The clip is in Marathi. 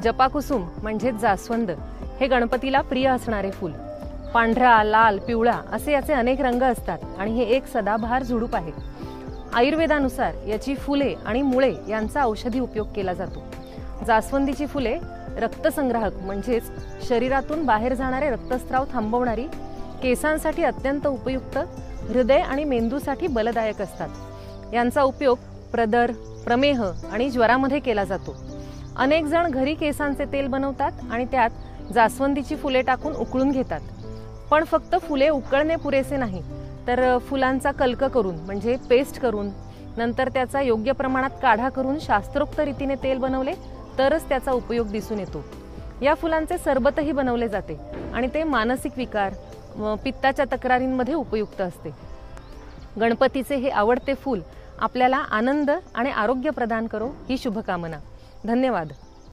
जपाकुसुम म्हणजे जास्वंद हे गणपतीला प्रिय असणारे फूल। पांढरा, लाल, पिवळा असे याचे अनेक रंग असतात आणि हे एक सदाबहार झुडूप आहे। आयुर्वेदानुसार याची फुले आणि मुळे यांचा औषधी उपयोग केला जातो। जास्वंदीची फुले रक्तसंग्राहक म्हणजेच शरीरातून बाहेर जाणारे रक्तस्राव थांबवणारी, केसांसाठी अत्यंत उपयुक्त, हृदय आणि मेंदूसाठी बलदायक असतात। यांचा उपयोग प्रदर, प्रमेह आणि ज्वरामध्ये केला जातो। अनेक जण घरी केसांचे तेल बनवतात आणि त्यात जास्वंदीची फुले टाकून उकळून घेतात। पण फक्त फुले उकळणे पुरेसे नाही, तर फुलांचा कल्क करून म्हणजे पेस्ट करून नंतर त्याचा योग्य प्रमाणात काढा करून शास्त्रोक्त रीतीने तेल बनवले तरच त्याचा उपयोग दिसून येतो। या फुलांचे सरबतही बनवले जाते आणि ते मानसिक विकार, पित्ताच्या तक्रारींमध्ये उपयुक्त असते। गणपतीचे हे आवडते फूल आपल्याला आनंद आणि आरोग्य प्रदान करो ही शुभकामना। धन्यवाद।